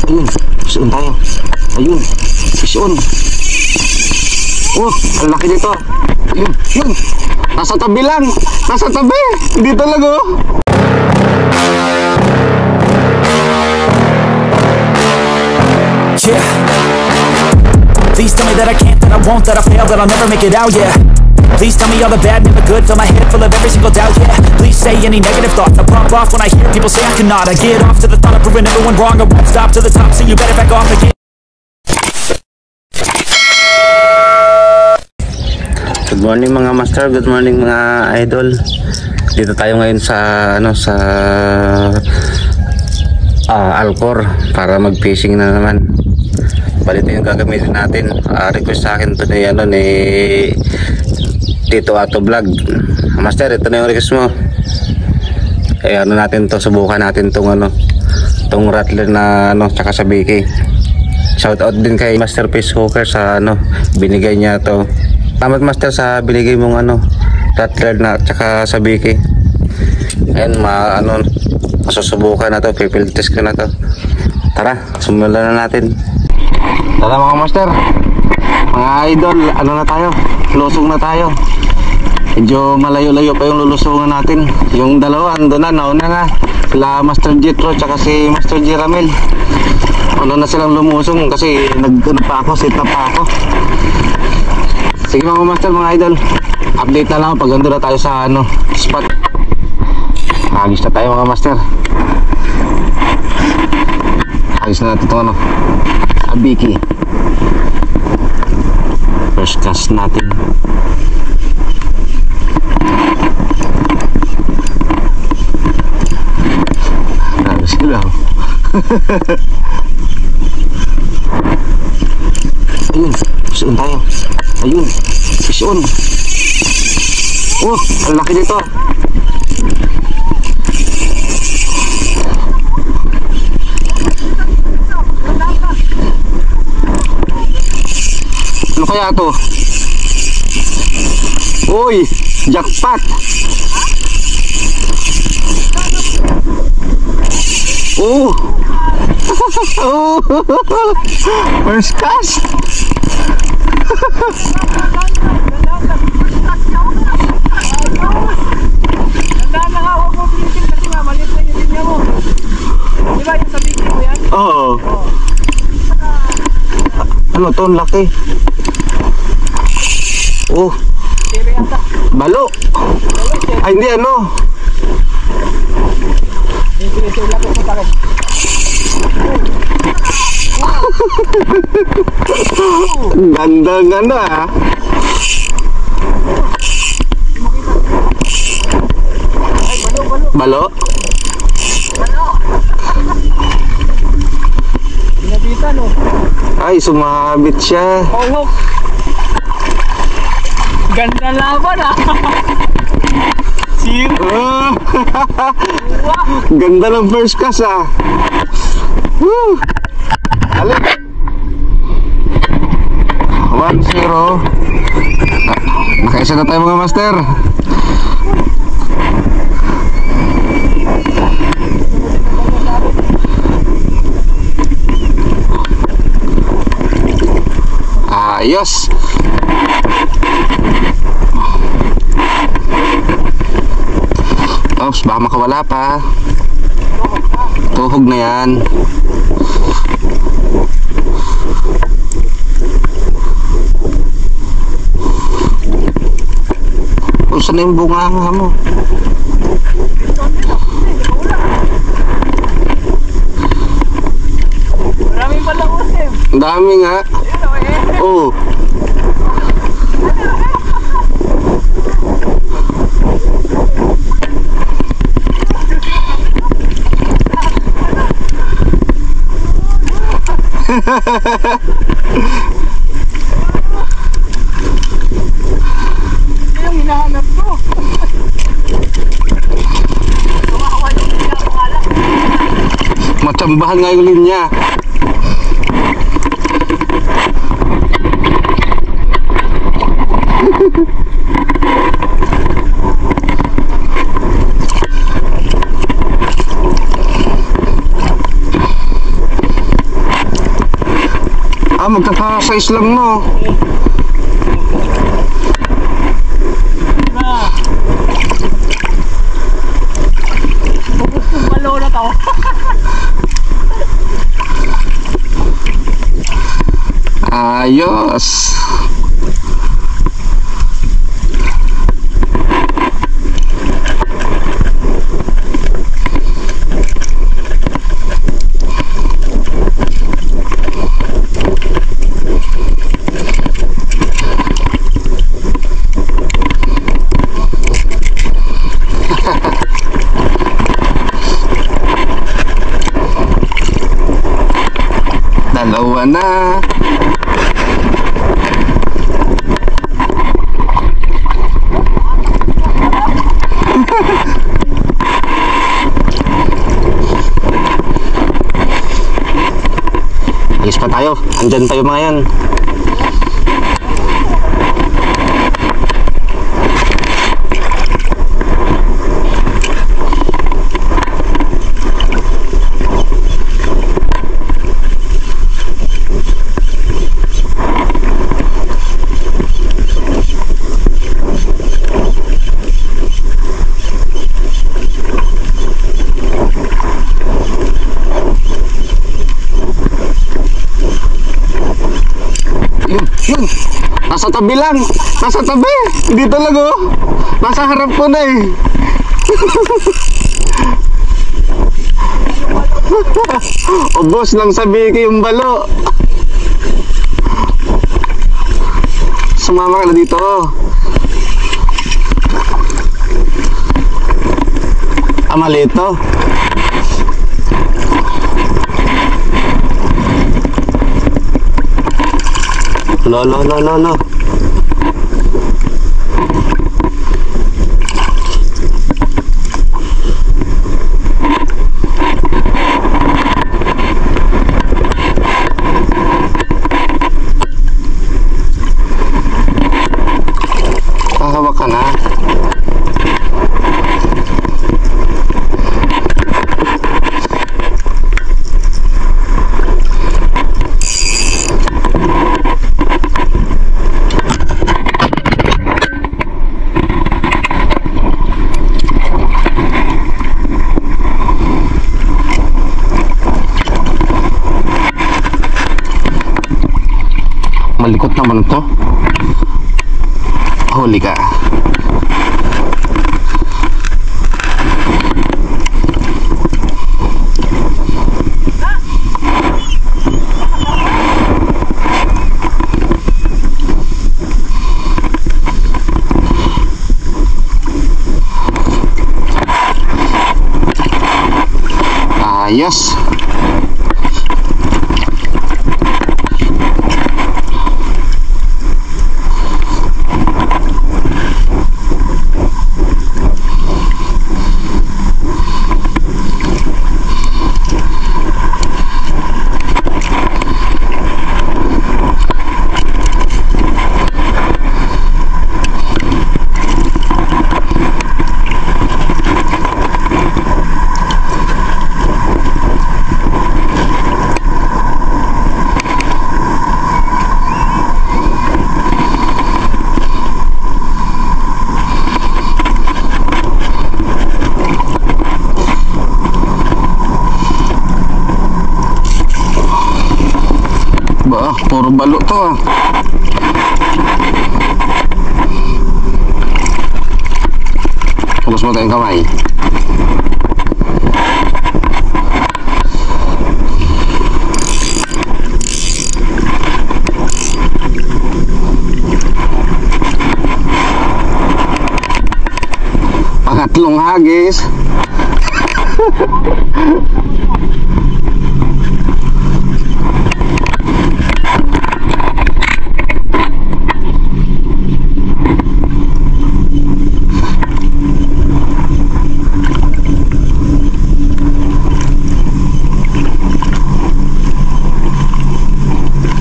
Ayun, fish on tayo. Ayun, fish on. Oh, ang laki nito. Ayun, yun. Nasa tabi lang. Nasa tabi. Dito lang oh. Yeah. Please tell me that I can't, that I won't, that I fail, that I'll never make it out, yeah. Please tell me all the bad, never good, fill my head full of every single doubt, yeah. Please say any negative thoughts, I pop off when I hear people say I cannot. I get off to the thought of proving everyone wrong, I won't stop to the top, so you better back off again. Good morning mga master, good morning mga idol. Dito tayo ngayon sa Alcor para mag-fishing na naman. Bali ito yung gagamitin natin. Request sa akin ito ni Tito Ato Vlog. Master, ito na yung request mo. Natin to, subukan natin tong rattler na tsaka sa biki. Shout out din kay Master Fish Hooker sa binigay niya to. Salamat master sa binigay mong rattler na tsaka sa biki. Ayan, masusubukan na to, field test ko na to. Tara, sumulan na natin. Tara mga master, mga idol, na tayo, lusong na tayo. Medyo malayo-layo pa yung lulusungan natin. Yung dalawa, ando na, nauna nga sila Master Jetro tsaka si Master Jeramel. Na silang lumusong kasi set na pa ako. Sige mga master, mga idol, update na lang pag ando na tayo sa spot. Agis na tayo mga master. Agis na natin ito abiki. First cast natin. Agis ko lang. Ayun, fish on tayo. Ayun, fish on. Oh, ang laki nito. Ano kaya to? Uy, jackpot. Oh. Oh. First cast. Oo. Ano to? Laki. Oh. Balo. Ay hindi Ganda Balo. Binabitan Ay, sumabit siya. Ganda laban Ganda ng first cast Woo! Alik 1-0. Nakaisa na tayo mga master. Ayos. Oops, baka makawala pa. Tuhog na yan. Saan na yung bunga mo? Maraming palang usim. Ang dami nga. Oo. Ito yung hinahanap ko. Matsambahan nga yung linya. Magkaka-size lang no. Bubos yung balo na to. Ayos. Dalawa na. Alis pa tayo. Andyan tayo mga yan. Yun, nasa tabi lang. Nasa tabi. Hindi talaga oh. Nasa harap ko na eh. Ubos lang sabi ko yung balo. Sumama ka na dito oh. Maliit to. Lo. Hawak ka na. Malikot naman to. Huli ka. Ayos. Puro balo to ah. Tapos mo tayong kamay. Pangatlong hagis.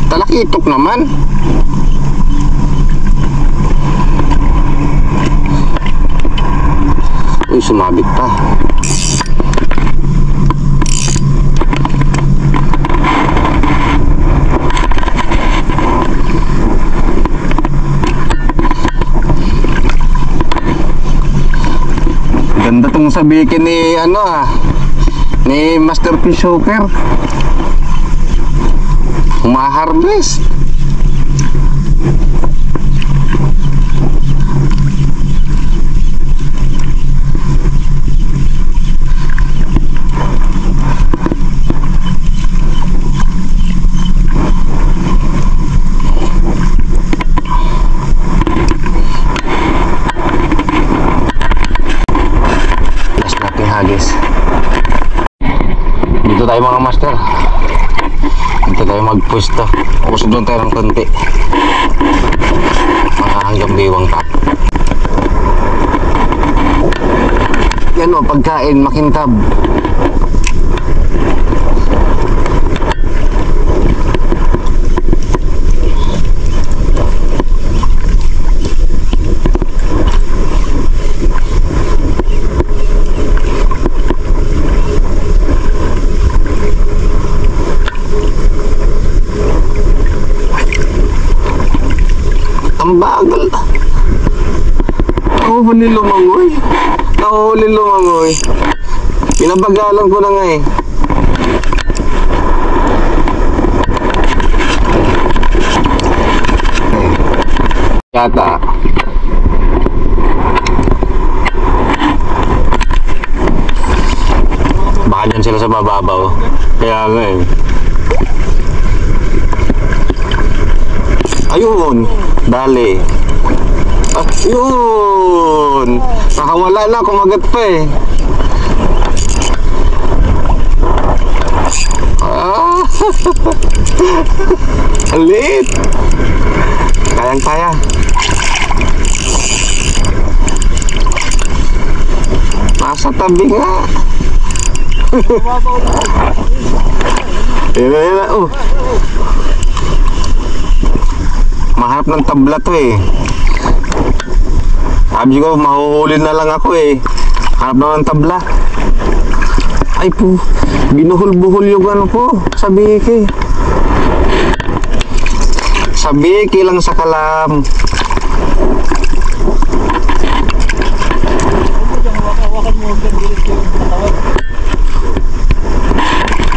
Talakitok naman. Uy, sumabit pa. sa bikin ni ni Master Fish Hooker. Humaharvest. Hagis. Dito tayo mga master. Dito tayo magpwesto. Usod doon tayo ng konti. Mga hanggang Baywang Top. Yan o, pagkain, makintab. Ang bagal. Nahuhuli lumangoy. Nahuhuli lumangoy. Pinabagalan ko na nga eh. Yata. Baka dyan sila sa bababaw. Kaya nga eh. Ayun, dali. Ayun. Nakawala na, kumagat pa eh. Alit. Kayang-kaya. Nasa tabi nga. Yan. Mahanap ng tabla to eh. Sabi ko, mahuhuli na lang ako eh. Hanap na ng tabla. Ay po, binuhol-buhol yung ano po, sa biki. Sa biki lang sa kalam.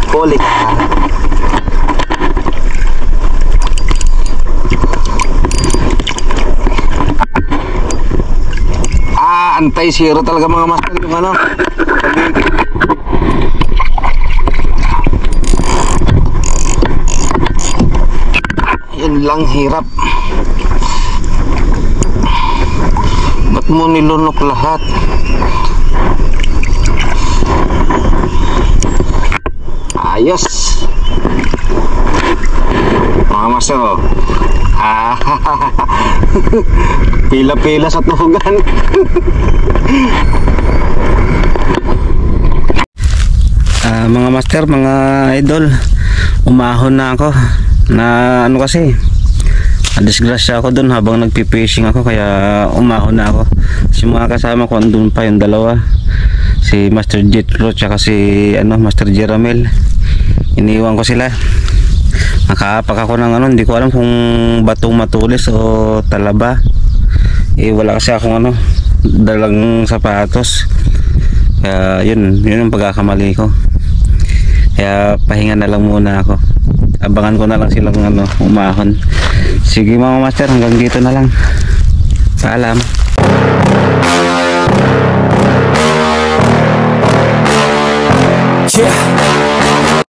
Kulik ka. Antay-zero talaga mga master yung ano. Yan lang hirap. Ba't mo nilunok lahat? Ayos. Mga master oh. Pila-pila sa tuhugan. Mga master, mga idol, umahon na ako na ano kasi disgrasya ako dun habang nagpi-fishing ako, kaya umahon na ako. Si mga kasama ko andun pa yung dalawa, si Master Jetro tsaka si Master Jeramel. Iniwan ko sila. Nakaapak ako ng hindi ko alam kung batong matulis o talaba. Wala kasi akong dalang sapatos. Kaya yun ang pagkakamali ko. Kaya pahinga na lang muna ako. Abangan ko na lang silang umahon. Sige mga master, hanggang dito na lang. Paalam. Yeah.